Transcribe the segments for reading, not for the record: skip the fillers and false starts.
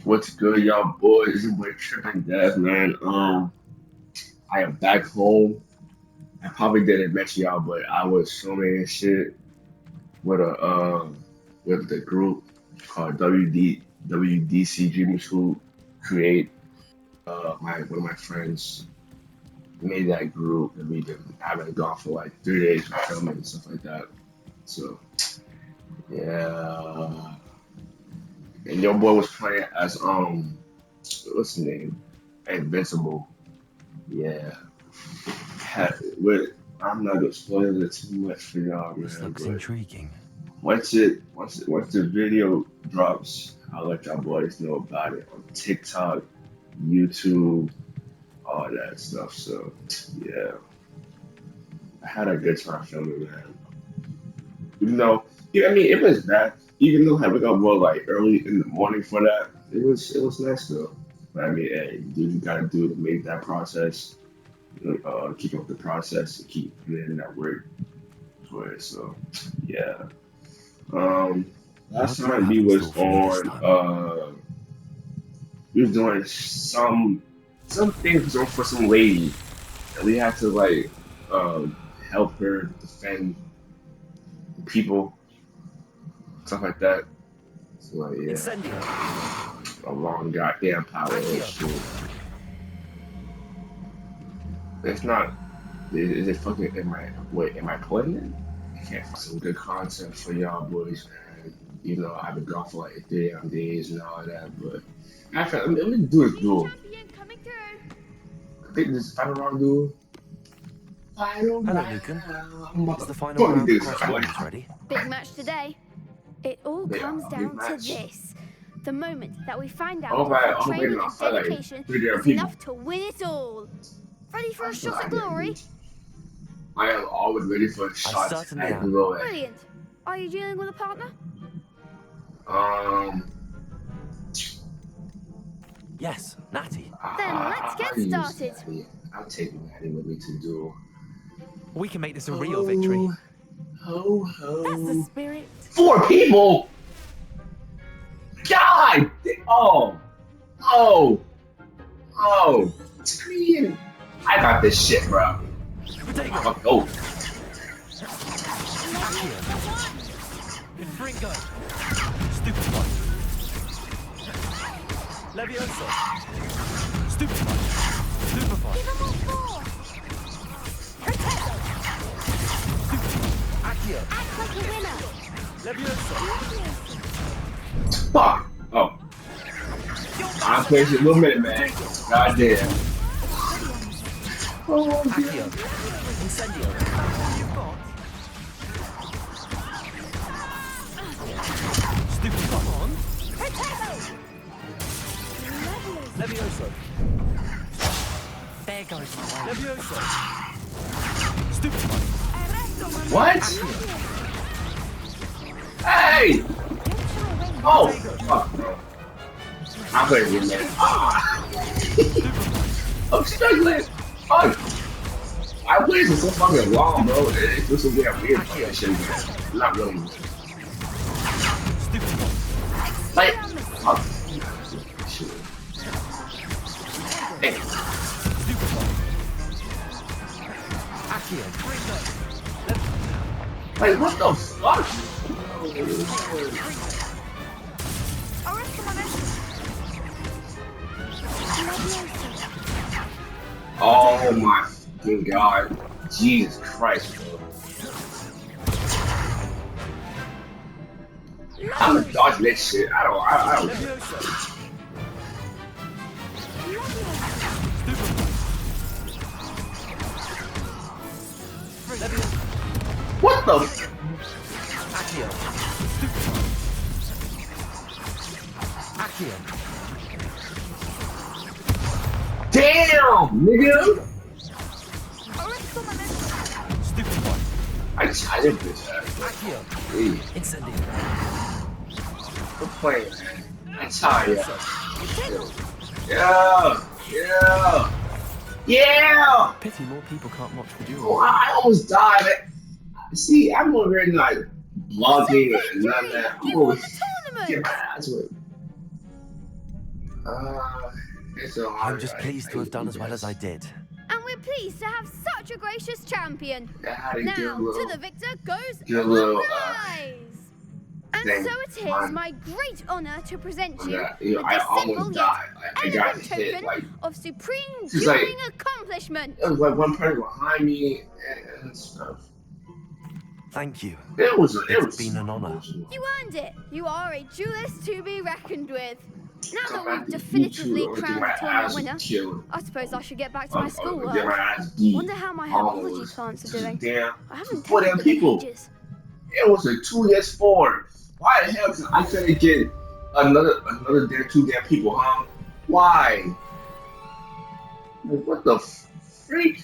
What's good, y'all boys? It's your boy Tripping Death, man. I am back home. I probably didn't mention y'all, but I was filming and shit with the group called WDC Dreaming School Create. My one of my friends made that group, and we been having it gone for like 3 days for filming and stuff like that. So yeah, and your boy was playing as what's his name? Invincible. Yeah. With I'm not gonna spoil it too much for y'all, This man. looks But intriguing. once the video drops, I'll let y'all boys know about it on TikTok, YouTube, all that stuff. So yeah, I had a good time filming, man. You know, yeah, I mean, it was bad. Even though I wake up well like early in the morning for that, it was nice though. But I mean, hey, do what you gotta do to make that process, keep up the process, and keep putting in that work for it. So yeah. Um, What last do you time have we in was store for me this on, time? we was doing some things for some lady, and we had to like help her defend people, stuff like that. So like yeah, Incendio. a long goddamn power and Accio. shit. It's not. Is it fucking? Am I playing it? I can't find some good content for y'all boys, man. You know, I've been gone for like 3 days and all that, but actually, let me do this duel. Champion coming through. I think this is final round duel. Final Hello, round. Lucan. I'm about Is to the final fucking round do of this. Crash Diamonds ready? Big match today. It all They comes are a big down to match. this. The moment that we find I out hope if I your hope I training not and fight like dedication 3 different is people. enough to win it all. Ready for a That's what shot I at didn't glory? do. I am always ready for a shot certainly at am. glory. Brilliant. Are you dealing with a partner? Um, Yes, Natty. Then let's get use started. Natty. I'll take Natty with me to duel. We can make this a real victory. Ho ho. That's the spirit. 4 people. God. Oh. Oh. Oh. Man. I got this shit, bro. Potato. Fuck go. Accio. Fringo. Stupefy. Levioso. Stupefy. Stupefy. Give him more force. Potato. Accio. Act like a winner. Levioso. Fuck. Oh. I'm playing shit a little minute, man. God damn. Oh, Accio. Incendio. You've got. Stupefy. On. Potato. Levioso. There goes my way. Levioso. Stupefy. what? Hey! Oh, fuck, bro. I'm playing with man. I'm struggling. Oh, I played for so fucking long, bro. It feels so damn weird playing shit, man. Not really. Like, fuck. Shit. Hey. Like, what the fuck? Oh my fucking god. Jesus Christ, bro. I'm gonna dodge this shit. I don't. What the? Accio. Accio. Damn, nigga. Stupefy. I did this. Accio. Hey, Incendio. quit playing, man. I'm tired. Yeah, yeah, yeah. Pity more people can't watch the Oh, duel. I almost died. See, I'm over here like blocking and none of that. I'm You over won the get tournament. my ass whipped. It's a I'm just pleased to have done as well as I did. And we're pleased to have such a gracious champion. Now, To the victor goes get a the little, prize. And thing so it is on- my great honor to present on you that. with I this almost simple yet died. I got elegant hit token like of supreme She's like- dueling accomplishment. it was like one person behind me and stuff. Thank you. It was been an honor. You earned it. You are a duelist to be reckoned with. Now Come that back we've to definitively YouTube, crowned my the tournament ass winner, killed. I suppose I should get back to my Get schoolwork. my ass beat. Wonder how my Almost herbology plants are doing. Damn. I haven't Four taken damn them in people. ages. It was a 2-4. Why the hell I couldn't get another damn 2 damn people, huh? Why? Like, what the freak?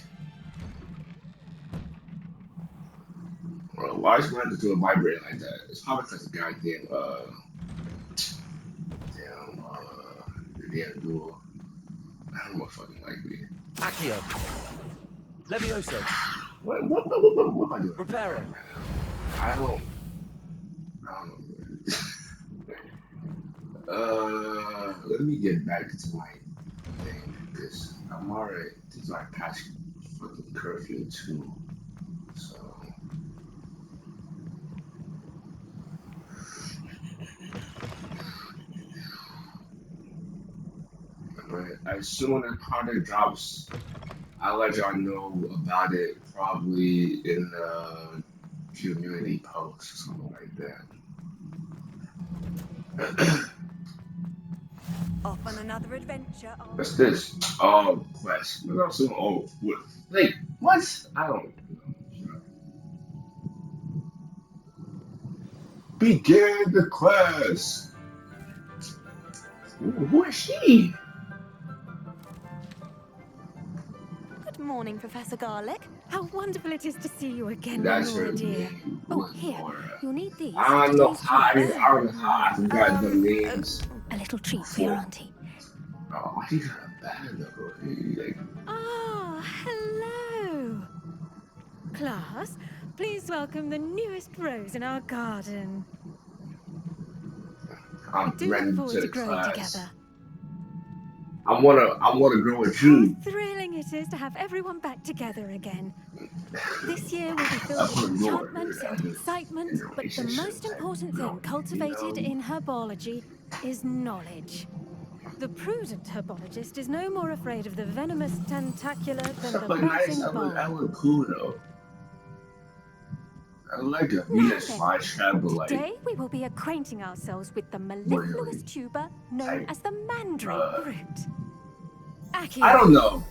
Bro, why is going to do a vibrate like that? It's probably because the goddamn the damn duel. I don't know fucking like me. Accio. Levioso. What am I doing? Reparo. I don't know. Let me get back to my thing because I'm already. This is like past fucking curfew too. So. But as soon as product drops, I'll let y'all know about it probably in the community post or something like that. Off on another adventure. What's this? Oh, quest. Look, I'm so old. Like, what? I don't know. Begin the quest. Ooh, who is she? Good morning, Professor Garlic. How wonderful it is to see you again, That's Laura her dear. name. Oh, here. Laura. You'll need these I for don't know today's how treat. I forgot the names. A little treat for your auntie. Oh, he's kind of bad though. Like, Ah, hello. Class, please welcome the newest rose in our garden. I'm Do ready look to forward to the growing class. together. I wanna grow with How you. thrilling it is to have everyone back together again. This year will be filled That's with what you're enchantment doing, and in a excitement, but the relationship most type, important you know, thing cultivated you know. in herbology is knowledge. The prudent herbologist is no more afraid of the venomous tentacular than Stuff the like nice. biting I bulb. look cool though. I like a Now Venus then, flytrap, but like today we will be acquainting ourselves with the really mellifluous tuber known type, as the mandrake root. I Accio, don't know.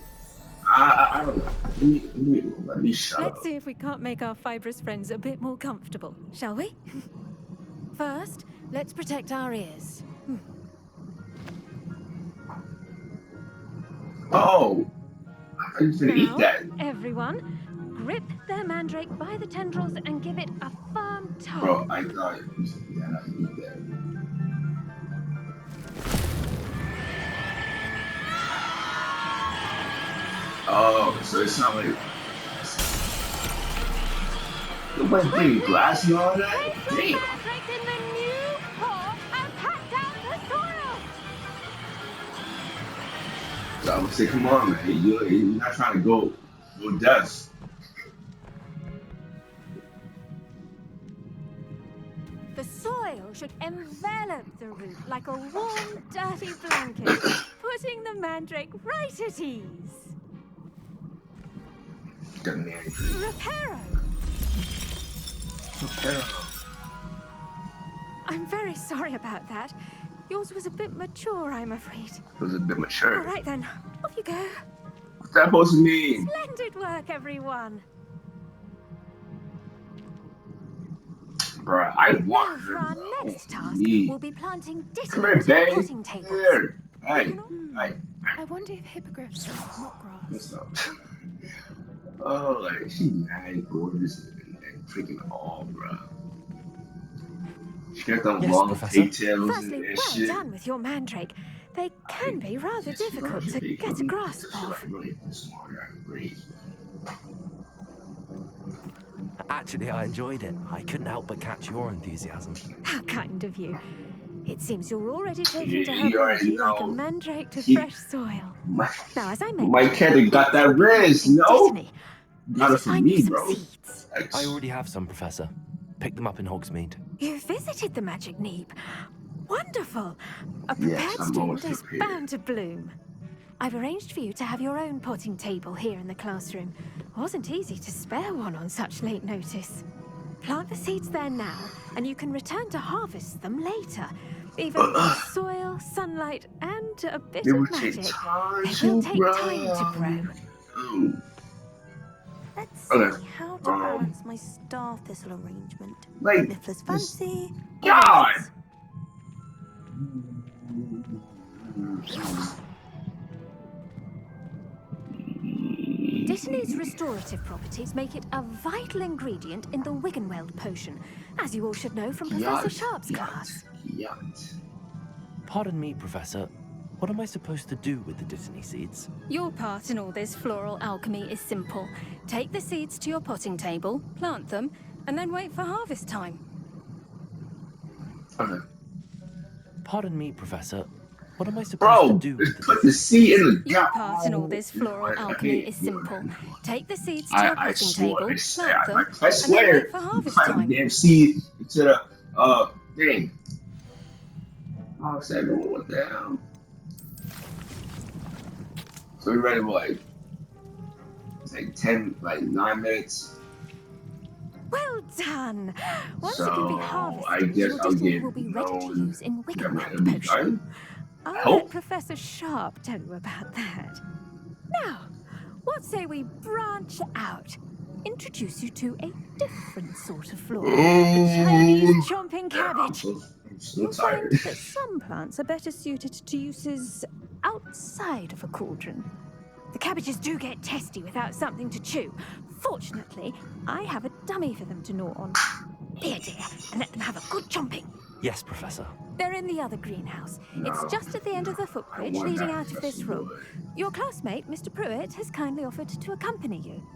I don't know. Let me shut let's up. see if we can't make our fibrous friends a bit more comfortable, shall we? First, let's protect our ears. Oh, I thought you said eat Now, that. everyone, grip their mandrake by the tendrils and give it a firm tug. Bro, I thought you said I eat that. Oh, so it's not like nobody's putting glass and all that? Place your Damn. mandrake in the new pot and pack down the soil. So I would say, come on, man. You're not trying to go deaf. The soil should envelop the root like a warm, dirty blanket, putting the mandrake right at ease. The man. Reparo! I'm very sorry about that. Yours was a bit mature, I'm afraid. It was a bit All mature. right then, off you go. What's that supposed to mean? Splendid work, everyone. Bro, I want Now, for her. our Bro. next task, Me. we'll be planting Come here, ditters in the babe. potting tables. Here. Hey. Hey. I wonder if hippogriffs are not What's grass. up? Oh, like, she mad gorgeous and freaking all, bro. She got them Yes, long Professor. pigtails Firstly, and well shit. done with your mandrake. They can be rather difficult to get a grasp of. Really smart and great. Actually, I enjoyed it. I couldn't help but catch your enthusiasm. How kind of you. It seems you're already taking to You already herbology like a know. mandrake to He- fresh soil. My, Now, as I my mentioned, cat got that Riz, in no? Dittany. Got Let it us from find you me, some bro. seeds. I already have some, Professor. Picked them up in Hogsmeade. You visited the magic neep. Wonderful. A Yes, prepared I'm always student is prepared. bound to bloom. I've arranged for you to have your own potting table here in the classroom. Wasn't easy to spare one on such late notice. Plant the seeds there now, and you can return to harvest them later. Even with soil, sunlight, and a bit It will of take magic, time they to will take grow. time to grow. Oh, Let's see Okay. how to balance my star thistle arrangement. like, Niffler's this- fancy. or God! Rose's? Dittany's restorative properties make it a vital ingredient in the Wiggenweld potion, as you all should know from Professor Sharp's class. Yacht. Pardon me, Professor. What am I supposed to do with the Dittany seeds? Your part in all this floral alchemy is simple. Take the seeds to your potting table, plant them, and then wait for harvest time. Okay. Pardon me, Professor. What am I supposed Bro, to do with the put the seed in the Your God. part in all this floral alchemy is simple. Take the seeds to your I potting swear, table, I plant them, I and then swear, wait for harvest plant the time. damn seed into the thing. Oh, second, what the hell? So we ready for like, it's like 10, like 9 minutes. Well done! Once it can So, be I harvested, guess your I'll Dittany get will be ready to known use in that it'll Wiggenweld be potion. done. I'll Help? let Professor Sharp tell you about that. Now, what say we branch out? Introduce you to a different sort of flora. The Chinese chomping cabbage. I'm so You'll find tired. that some plants are better suited to uses outside of a cauldron. The cabbages do get testy without something to chew. Fortunately, I have a dummy for them to gnaw on. Here, dear, and let them have a good chomping. Yes, Professor. They're in the other greenhouse. It's No, just at the end of the I footbridge want leading that out of this Professor room. Wood. Your classmate, Mr. Pruitt, has kindly offered to accompany you.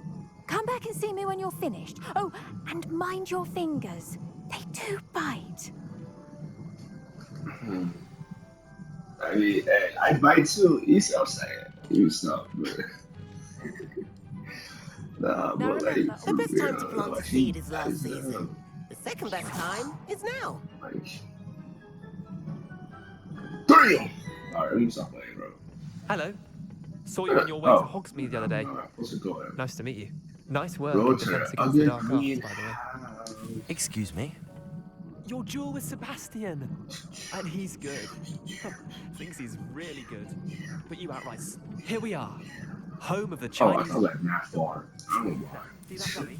Come back and see me when you're finished. Oh, and mind your fingers. They do bite. I mean, hey, I bite too. You see what I'm saying? You stop, man. Nah, Now but like, remember, the best time to for plant real, a like, seed is last like, season. The second best time is now. Like, damn! Alright, let me stop playing, bro. Hello. Saw you on your way to Hogsmeade the other day. Alright, what's it going? Nice to meet you. Nice work Go in to Defense the Against the other Dark Arts, by the way. greenhouse. Excuse me? Your duel with Sebastian. And he's good. Thinks he's really good. But you outright. Here we are. Home of the Oh, I Chinese. thought like not far. I don't know why. See that dummy?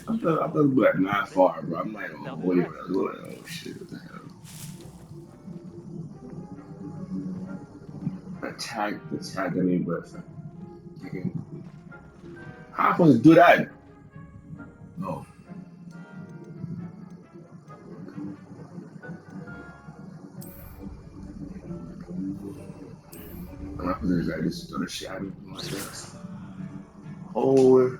I thought it was like not far, bro. I'm like, Now oh, the wait, rest. oh shit, what the hell? Attack enemy with. How am I supposed to do that? No. I'm not supposed to like just throw the shadow like this. Hold.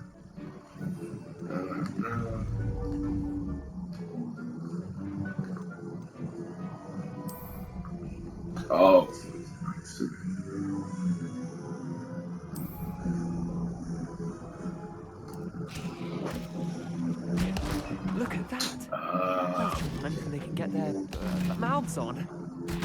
Oh. Look at that. Anything they can get their mouths on.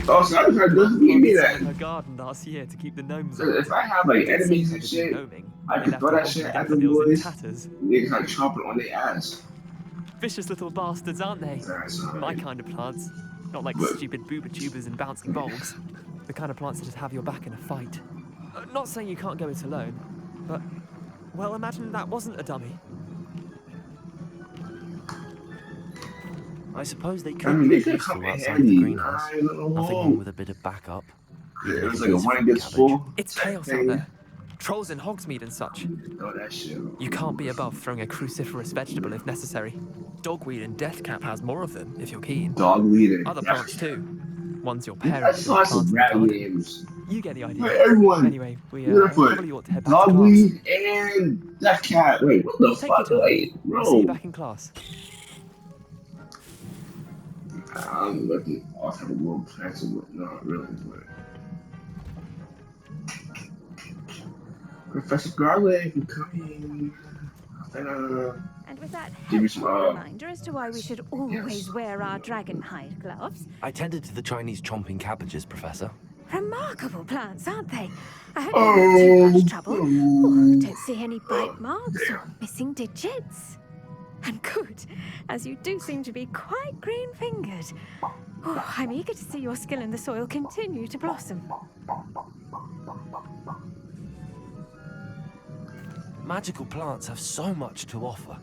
Oh, so I'm trying to do me Planted some in that. her garden last year to keep the gnomes So out. if I have like Did enemies seem and to be shit, gnoming. I They can left throw the that shit Hogsmeade at the infidels in boys. tatters. They kind of chomp it on their ass. Vicious little bastards, aren't they? That's all My right. kind of plants. Not like But- stupid booba tubers and bouncing bulbs. The kind of plants that just have your back in a fight. Not saying you can't go it alone, but, well, imagine that wasn't a dummy. I suppose they I could mean, be they could useful come in outside the handy. greenhouse. I don't know. Nothing wrong with a bit of backup. Even It if was it like a is one from against cabbage. four. It's type chaos thing. out there. Trolls in Hogsmeade and such. Throw that shit. You can't be above throwing a cruciferous vegetable if necessary. Dogweed and deathcap has more of them, if you're keen. Dogweed and Other plants too. Ones your I parents saw some planted in the rap garden. names. You get the idea. Wait, everyone. Anyway, we You're gonna put probably ought to head back to class. Dogweed and that cat. Wait, what the Take your fuck? time. Wait, I'll see you bro. back in class. I'm looking all type of little plants and whatnot, really, but Professor Garlic, you coming? And with that Give you some helpful reminder as to why we should always yes. wear our dragon hide gloves. I tended to the Chinese chomping cabbages, Professor. Remarkable plants, aren't they? I hope you're not too Oh, much trouble. Oh, don't see any bite marks or damn. missing digits. And good, as you do seem to be quite green-fingered. Oh, I'm eager to see your skill in the soil continue to blossom. Magical plants have so much to offer.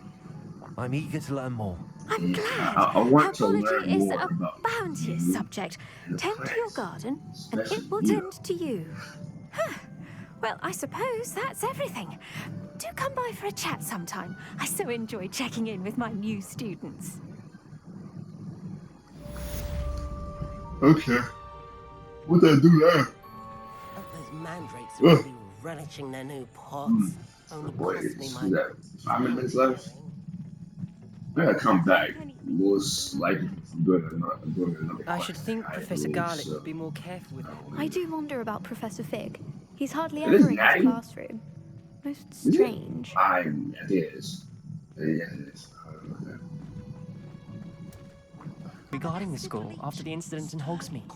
I'm eager to learn more. I'm glad. I want to Herbology learn is more a about bounteous you subject. and the Tend to your plants, garden, and it especially will you. tend to you. Huh. Well, I suppose that's everything. Do come by for a chat sometime. I so enjoy checking in with my new students. Okay. What did I do there? Those mandrakes are really relishing their new pots. Only Boy, cost me is my that 5 minutes left? I gotta come back. Most likely doing another I should quest, think I Professor believe, Garlick so. would be more careful with her. I do wonder about Professor Fig. He's hardly It is ever in his Natty? classroom. Most Is it? strange. It is. Yeah, it is. Okay. Regarding the school after the incident in Hogsmeade.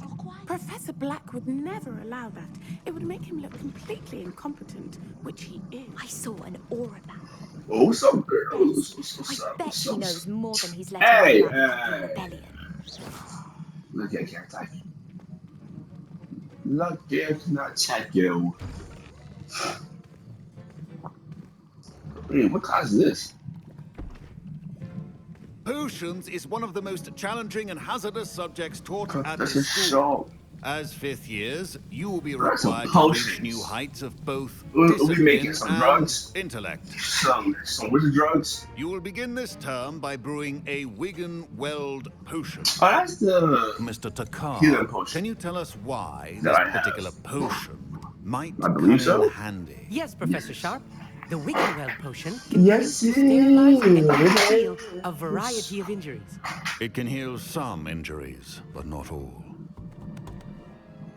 Professor Black would never allow that. It would make him look completely incompetent, which he is. I saw an aura back. Oh, what's up, girls? I bet he knows more than he's letting Hey, on about the Copper Rebellion. Look at that. Look at not check you. Hey, what class is this? Potions is one of the most challenging and hazardous subjects taught at That's this a school. show. As fifth years, you will be That's some required to reach potions. new heights of both We discipline making some and drugs? intellect. Some wizard drugs? You will begin this term by brewing a Wigan Weld potion. Oh, that's the Mr. healing Takar, potion can you tell us why that this I have. particular potion might I come believe in so. handy? Yes, Professor Sharp. The Wiggenweld potion can be Yes, used to sterilize and it heal is. a variety of injuries. It can heal some injuries, but not all.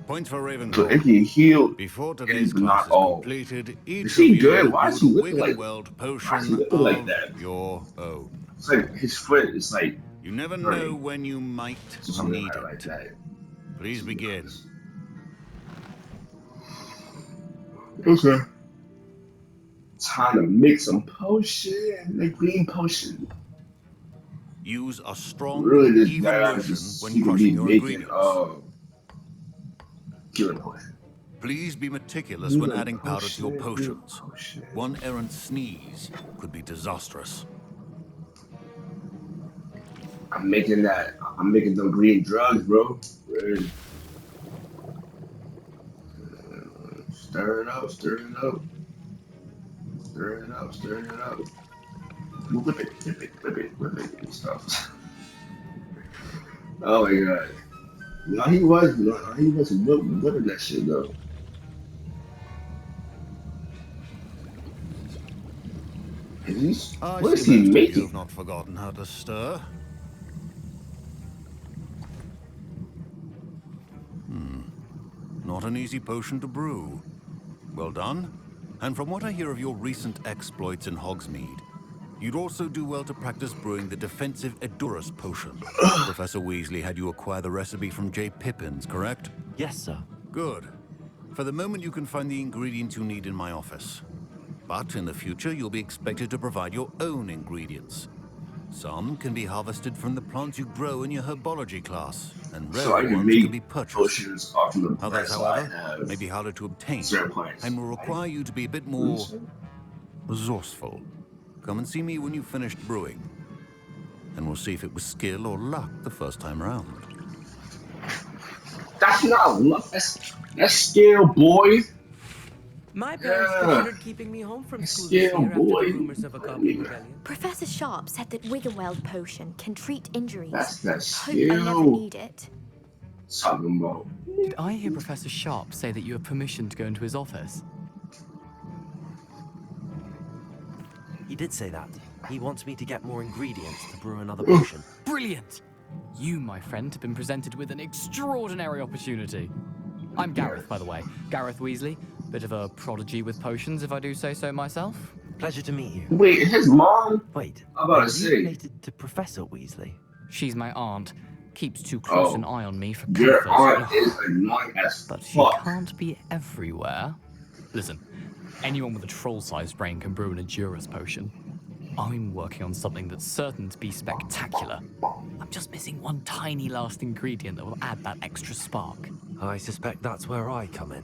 Points for So Ravenclaw. if you heal, Before today's but class not is all. completed, each Is of he you good? will Why is build he a looking like? Wiggenweld Why is he potion looking like of that? your own. It's like his foot is like You never hurting. know when you might So something need like it. that. Please begin. Okay. Time to make some potion, like green potion. Use a strong, Really, this even guy motion just when he could crushing be your making ingredients. healing potion. Please be meticulous when Healing adding powder to your potion, healing potions. potion. One errant sneeze could be disastrous. I'm making them green drugs, bro. Really. Stir it up, stir it up. Stir it up, stir it up. Whip it, whip it, whip it, whip it, and stuff. Oh my god. No, he was whipping that shit though. I What is see he most of you making? have not forgotten how to stir. Not an easy potion to brew. Well done. And from what I hear of your recent exploits in Hogsmeade, you'd also do well to practice brewing the defensive Edurus potion. Professor Weasley had you acquire the recipe from J. Pippins, correct? Yes, sir. Good. For the moment, you can find the ingredients you need in my office. But in the future, you'll be expected to provide your own ingredients. Some can be harvested from the plants you grow in your herbology class, and So I rare can ones can make be purchased. potions off of the Others, plants I however, have. may be harder to obtain, Certain plants. and will require you to be a bit more resourceful. Come and see me when you've finished brewing, and we'll see if it was skill or luck the first time round. That's not luck. That's skill, boy. My parents considered keeping me home from school this Skill, year after boy. the rumors of a Goblin Rebellion. Professor Sharp said that Wiggenweld potion can treat injuries. That's that Hope I never skill. need it. Talking about. Did I hear Professor Sharp say that you have permission to go into his office? He did say that. He wants me to get more ingredients to brew another potion. Brilliant! You, my friend, have been presented with an extraordinary opportunity. I'm Gareth, by the way. Gareth Weasley. Bit of a prodigy with potions, if I do say so myself. Pleasure to meet you. Wait, his mom? Wait, I'm about are to you say. related to Professor Weasley? She's my aunt. Keeps too close an Oh, eye on me for your comfort. aunt is annoying as But she fuck. can't be everywhere. Listen, anyone with a troll-sized brain can brew an Edurus potion. I'm working on something that's certain to be spectacular. I'm just missing one tiny last ingredient that will add that extra spark. I suspect that's where I come in.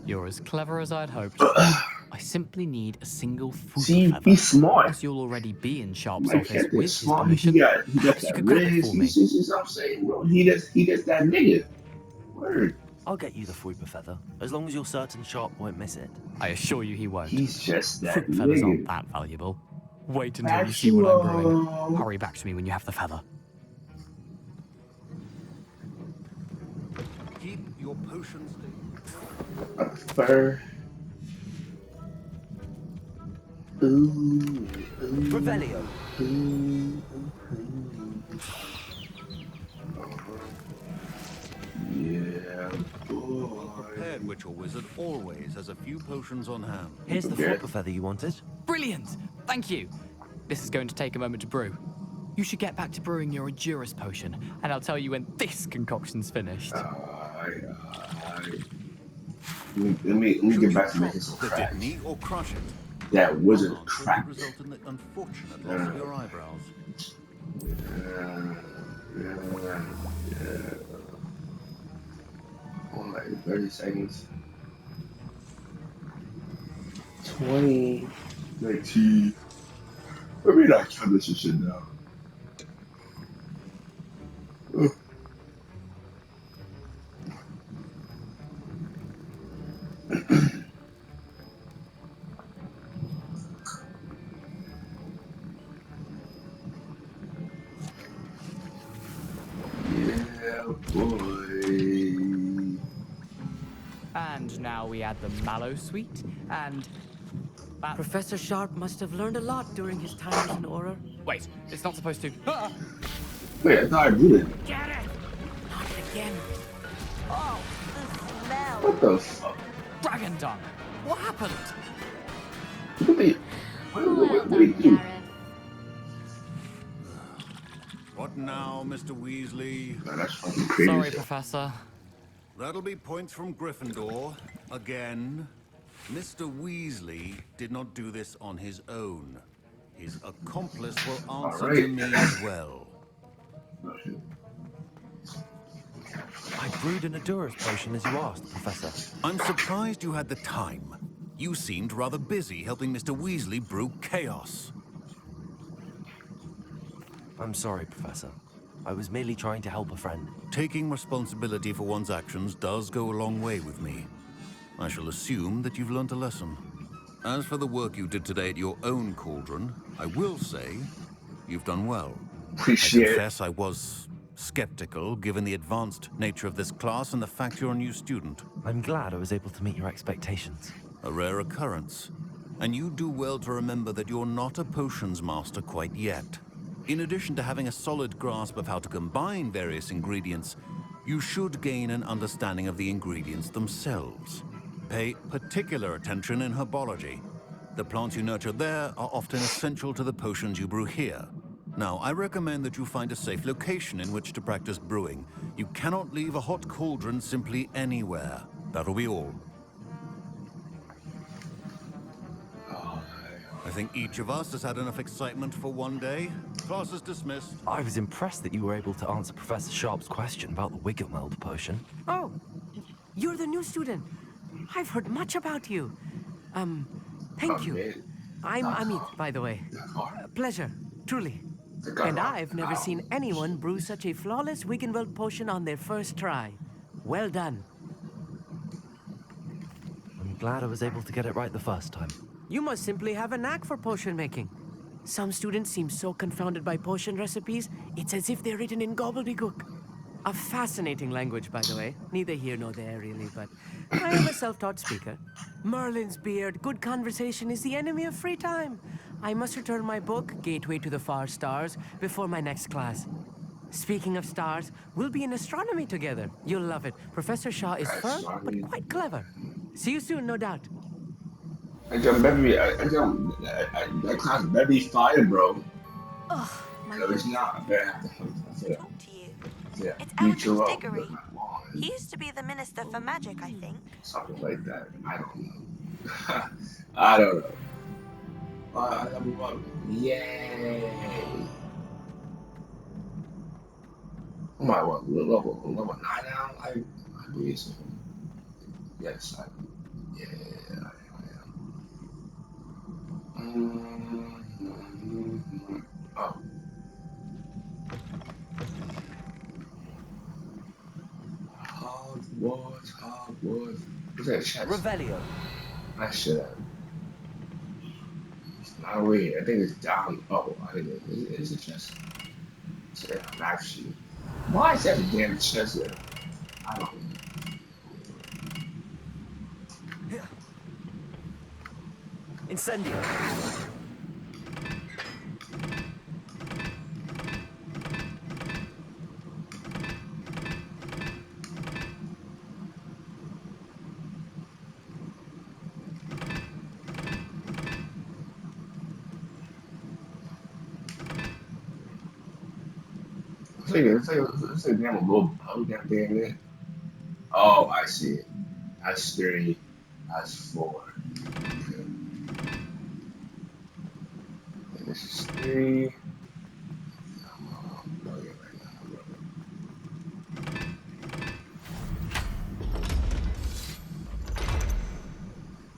You're as clever as I'd hoped. I simply need a single See, feather. he's smart. As you'll already be in Sharp's My office cat with is his smart. permission, He got perhaps you that could grab it riz. for me. See what I'm saying, bro? He just that nigga. Word. I'll get you the Fruiper feather, as long as you're certain Sharp won't miss it. I assure you he won't. He's just that Fruit feathers aren't nigga. that valuable. Wait until you see what I'm brewing. Hurry back to me when you have the feather. Keep your potions. Fur. Ooh. Revelio. Yeah, boy. A prepared witch or wizard always has a few potions on hand. Here's the Fruiper feather you wanted. Brilliant! Thank you! This is going to take a moment to brew. You should get back to brewing your Edurus potion, and I'll tell you when this concoction's finished. Let me get back to making some the cracks. Ditney or crush it. That wizard Could crack. result in the unfortunate loss of your eyebrows. Yeah. On like 30 seconds. 20, 19. Let me not cut this shit down. Yeah, boy. And now we add the mallow sweet, and... Professor Sharp must have learned a lot during his time as an Auror. Wait, it's not supposed to... Ah! Wait, I thought I did it. Get it! Not again. Oh, the smell. What the fuck? Dragon dung! What happened? What do you do? What now, Mr. Weasley? Man, that's fucking crazy. Sorry, Professor. That'll be points from Gryffindor. Again. Mr. Weasley did not do this on his own. His accomplice will answer to me as well. I brewed an Edurus potion as you asked, Professor. I'm surprised you had the time. You seemed rather busy helping Mr. Weasley brew chaos. I'm sorry, Professor. I was merely trying to help a friend. Taking responsibility for one's actions does go a long way with me. I shall assume that you've learnt a lesson. As for the work you did today at your own cauldron, I will say you've done well. Appreciate I confess I was skeptical, given the advanced nature of this class and the fact you're a new student. I'm glad I was able to meet your expectations. A rare occurrence. And you do well to remember that you're not a potions master quite yet. In addition to having a solid grasp of how to combine various ingredients, you should gain an understanding of the ingredients themselves. Pay particular attention in herbology. The plants you nurture there are often essential to the potions you brew here. Now, I recommend that you find a safe location in which to practice brewing. You cannot leave a hot cauldron simply anywhere. That'll be all. I think each of us has had enough excitement for one day. Class is dismissed. I was impressed that you were able to answer Professor Sharp's question about the Wiggenweld potion. Oh, you're the new student. I've heard much about you. Thank you. I'm Amit, by the way. Pleasure, truly. And I've never seen anyone brew such a flawless Wiggenweld potion on their first try. Well done. I'm glad I was able to get it right the first time. You must simply have a knack for potion making. Some students seem so confounded by potion recipes, it's as if they're written in gobbledygook. A fascinating language, by the way. Neither here nor there, really, but I am a self-taught speaker. Merlin's beard, good conversation is the enemy of free time. I must return my book, Gateway to the Far Stars, before my next class. Speaking of stars, we'll be in astronomy together. You'll love it. Professor Shaw is firm, but Astronomy. quite clever. See you soon, no doubt. That class better be fire, bro. Oh, my If it's goodness. not, I better have to Talk to you. It's beat you Eldridge up with Diggory. my wand. He used to be the Minister for Magic, I think. Something like that. I don't know. I don't know. Number one. Yay! I'm at what level 9 now? I believe so. Yes, yeah, I am. Oh, Hogwarts. What's that chest? Revelio. I should have. It's not over here. I think it's down. Oh, I think it is a chest. So, yeah, I'm actually. Why is that a damn chest there? I don't know. Incendio. It's like damn a little bug that thing in there. Oh, I see it. That's 3. That's 4. Okay. And this is 3. I'm bugging right now.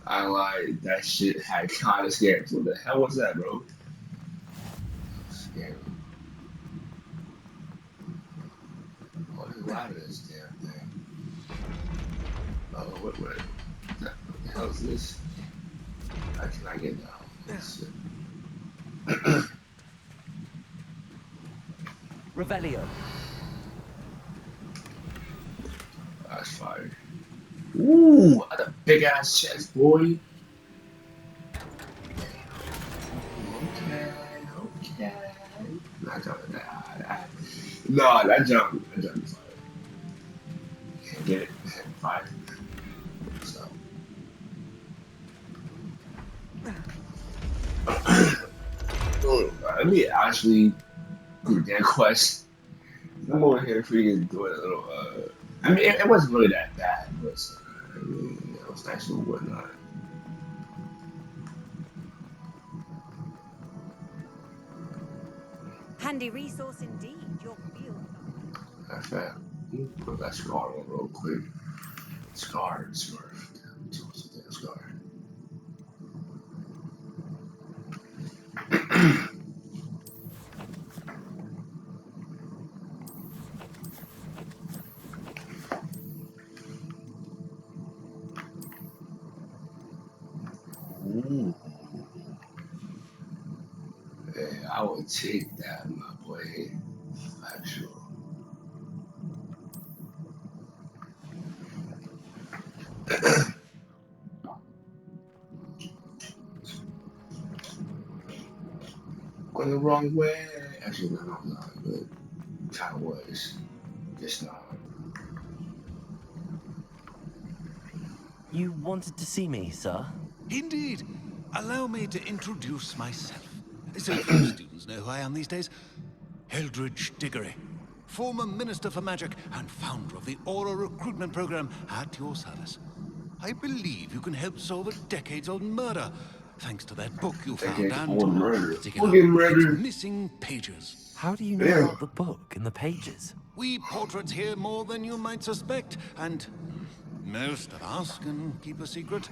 I lied. That shit had kind of scared me. What the hell was that, bro? Scared me. Oh, there's a lot of this damn thing. Oh, what the hell is this? How can I get down? This shit. Revelio. That's fire. Ooh, that's a big ass chest, boy. Okay. Not jumping that high. No, that jump is fire. Can't get it. Fire. So. Let me actually do that quest. I'm over here freaking doing a little, I mean, it wasn't really that bad, but I mean, it was nice and whatnot. Handy resource indeed, your field. That's that. Put that scar on real quick. Scar. Scar. Ooh. Yeah, I will take that, my boy. For sure. Going the wrong way. Actually, no, but kind of was. Just not. You wanted to see me, sir? Indeed. Allow me to introduce myself. So few students know who I am these days. Eldridge Diggory, former Minister for Magic and founder of the Aura recruitment program at your service. I believe you can help solve a decades-old murder, thanks to that book you found Decades-old murder. its missing pages. How do you know about the book and the pages? We portraits hear more than you might suspect, and most of us can keep a secret.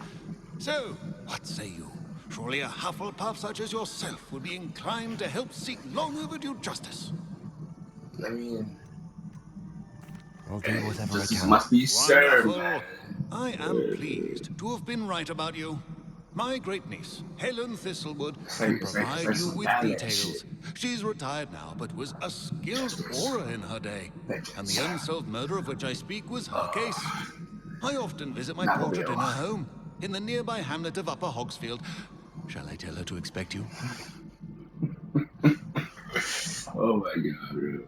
So, what say you? Surely a Hufflepuff such as yourself would be inclined to help seek long overdue justice. I mean, I'll do whatever I justice can. must be served. Wonderful. I am pleased to have been right about you. My great niece, Helen Thistlewood, can provide you with details. She's retired now, but was a skilled aura in her day. And the unsolved murder of which I speak was her case. I often visit my portrait in her home, in the nearby hamlet of Upper Hogsfield. Shall I tell her to expect you? Oh my god, bro.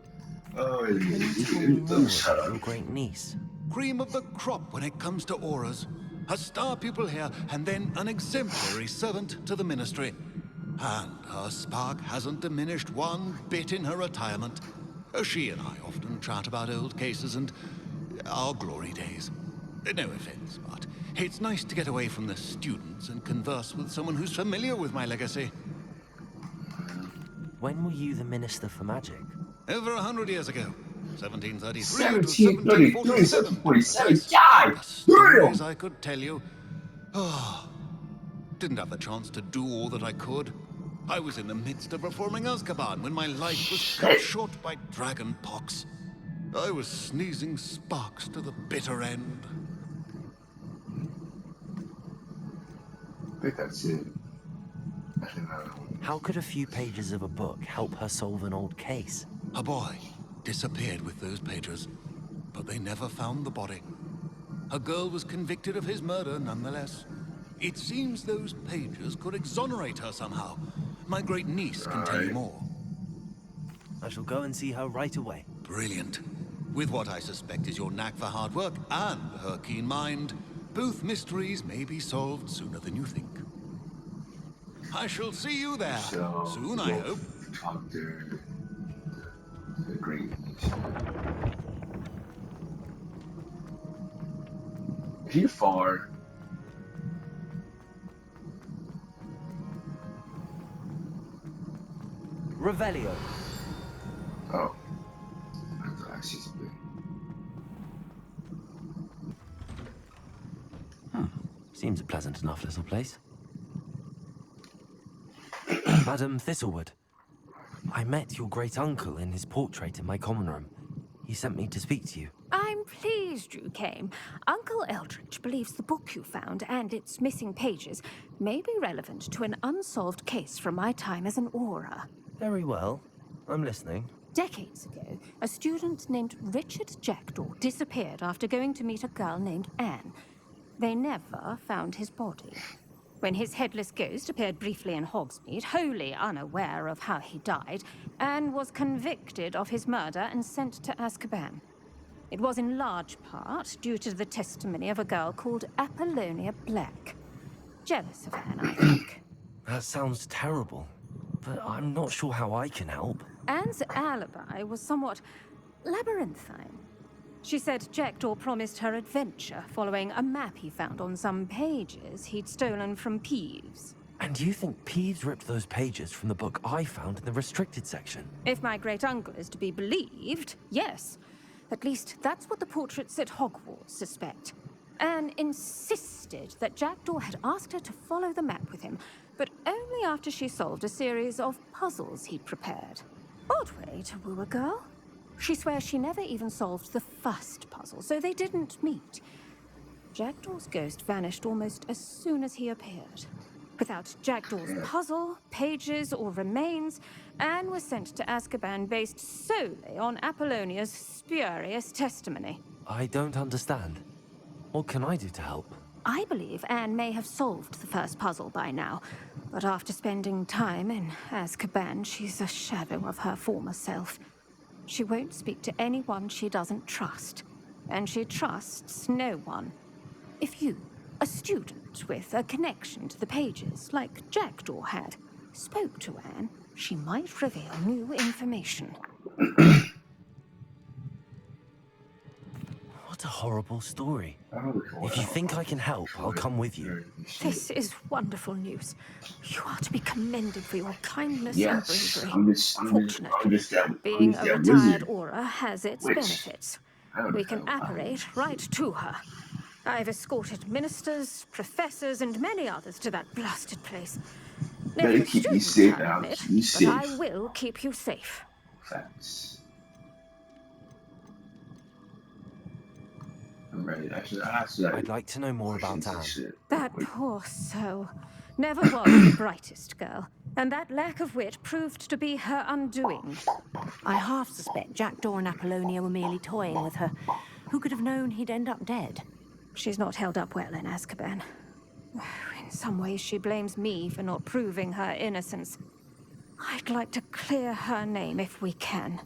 Oh, Can you tell me more shut about up. your great niece? Cream of the crop when it comes to auras. A star pupil here, and then an exemplary servant to the ministry. And her spark hasn't diminished one bit in her retirement. She and I often chat about old cases and our glory days. No offense, but it's nice to get away from the students and converse with someone who's familiar with my legacy. When were you the Minister for Magic? Over 100 years ago. 1733 to 1733, 1747. 1747. Precise. God The stories damn! I could tell you. Oh, didn't have the chance to do all that I could. I was in the midst of reforming Azkaban when my life was cut short by dragon pox. I was sneezing sparks to the bitter end. I think that's it. I think How could a few pages of a book help her solve an old case? A boy disappeared with those pages, but they never found the body. A girl was convicted of his murder nonetheless. It seems those pages could exonerate her somehow. My great niece can tell you more. I shall go and see her right away. Brilliant. With what I suspect is your knack for hard work and her keen mind, both mysteries may be solved sooner than you think. I shall see you there soon, I hope. Talk to the great niece. Is he far? Revelio. Oh. I thought I see something. Seems a pleasant enough little place. Madam Thistlewood, I met your great uncle in his portrait in my common room. He sent me to speak to you. I'm pleased you came. Uncle Eldridge believes the book you found and its missing pages may be relevant to an unsolved case from my time as an aura. Very well. I'm listening. Decades ago, a student named Richard Jackdaw disappeared after going to meet a girl named Anne. They never found his body. When his headless ghost appeared briefly in Hogsmeade, wholly unaware of how he died, Anne was convicted of his murder and sent to Azkaban. It was in large part due to the testimony of a girl called Apollonia Black. Jealous of Anne, I think. That sounds terrible, but I'm not sure how I can help. Anne's alibi was somewhat labyrinthine. She said Jackdaw promised her adventure following a map he found on some pages he'd stolen from Peeves. And you think Peeves ripped those pages from the book I found in the restricted section? If my great-uncle is to be believed, yes. At least that's what the portraits at Hogwarts suspect. Anne insisted that Jackdaw had asked her to follow the map with him, but only after she solved a series of puzzles he'd prepared. Odd way to woo a girl. She swears she never even solved the first puzzle, so they didn't meet. Jackdaw's ghost vanished almost as soon as he appeared. Without Jackdaw's puzzle, pages, or remains, Anne was sent to Azkaban based solely on Apollonia's spurious testimony. I don't understand. What can I do to help? I believe Anne may have solved the first puzzle by now, but after spending time in Azkaban, she's a shadow of her former self. She won't speak to anyone she doesn't trust, and she trusts no one. If you, a student with a connection to the pages, like Jackdaw had, spoke to Anne, she might reveal new information. What a horrible story. If you think I can help, I'll come with you. This is wonderful news. You are to be commended for your kindness Yes, and bravery. I'm just Being a retired wizard. aura has its Which, benefits. I don't We can know. apparate right to her. I've escorted ministers, professors, and many others to that blasted place. Better Never keep you students, safe, I Alex. admit, You but safe. I will keep you safe. Facts. I'm ready. Actually, I'd like to know more about Anne. That poor soul. Never was the brightest girl, and that lack of wit proved to be her undoing. I half suspect Jackdaw and Apollonia were merely toying with her. Who could have known he'd end up dead? She's not held up well in Azkaban. In some ways, she blames me for not proving her innocence. I'd like to clear her name if we can.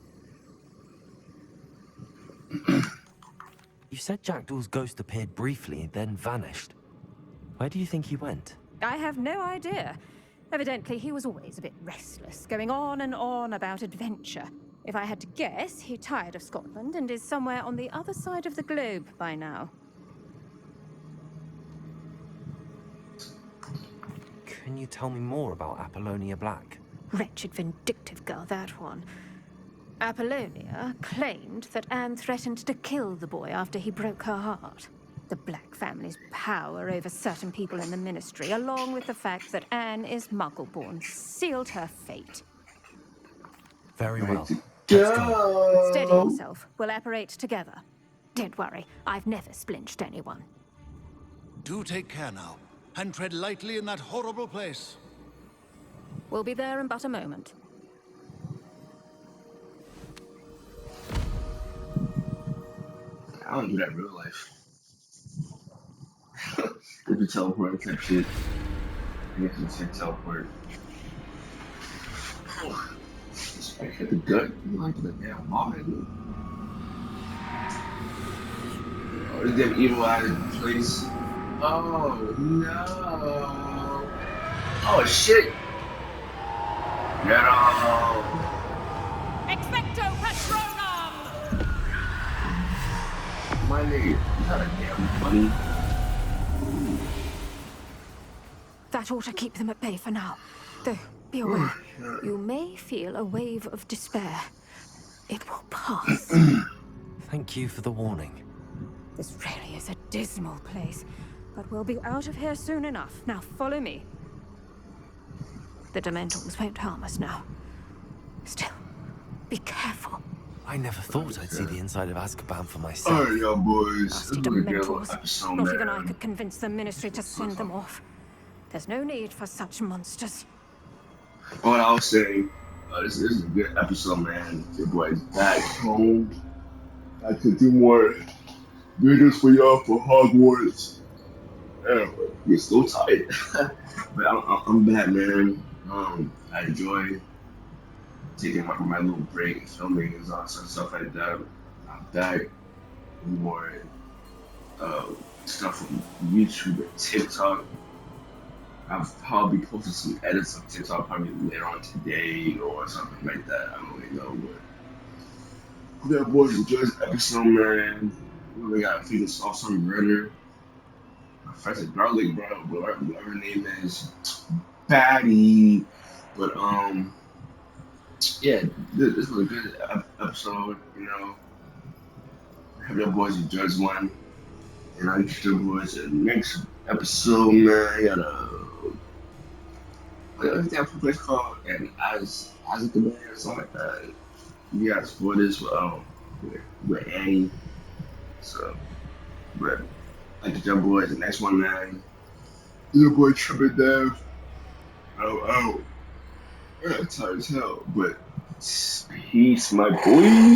You said Jackdaw's ghost appeared briefly, then vanished. Where do you think he went? I have no idea. Evidently, he was always a bit restless, going on and on about adventure. If I had to guess, he tired of Scotland and is somewhere on the other side of the globe by now. Can you tell me more about Apollonia Black? Wretched, vindictive girl, that one. Apollonia claimed that Anne threatened to kill the boy after he broke her heart. The Black family's power over certain people in the Ministry, along with the fact that Anne is Muggle-born, sealed her fate. Very well. Let's go. Steady yourself. We'll apparate together. Don't worry, I've never splinched anyone. Do take care now, and tread lightly in that horrible place. We'll be there in but a moment. I don't do that in real life. If you teleport type shit, I guess you say teleport. Oh, I hit the gut. You like the damn vomit. Oh, this damn evil out of place. Oh no. Oh shit. Get off. Expecto Patronum! My nigga, you got a damn money. That ought to keep them at bay for now. Though, be aware, you may feel a wave of despair. It will pass. Thank you for the warning. This really is a dismal place, but we'll be out of here soon enough. Now follow me. The Dementors won't harm us now. Still, be careful. I never thought I'd see the inside of Azkaban for myself. Alright, y'all boys. Nasty This is a good Dementors. episode, Not man. even I could convince the Ministry to send them off. There's no need for such monsters. What I was saying, this is a good episode, man. Your boy's back home. I could do more videos for y'all for Hogwarts. Yeah, but you're still tired. But I'm back, man. I enjoy taking my little break, filming and all sorts of stuff like that. I'm back with more stuff from YouTube and TikTok. I'll probably posted some edits of TikTok probably later on today or something like that. I don't really know, but hope that boys enjoy this episode, man. We got Phoenix Awesome Murder. Professor Garlic, bro, whatever her name is, Batty. But yeah, this was a good episode. You know, hope that boys enjoy this one, and I'll get you boys in the next episode, man. I gotta. What's that place called? And Azkaban or something like that. You guys for this with Annie. So, but like the jump boys, the next one, man. Your boy Trippin' Dev. Oh, yeah, tired as hell. But peace, my boy.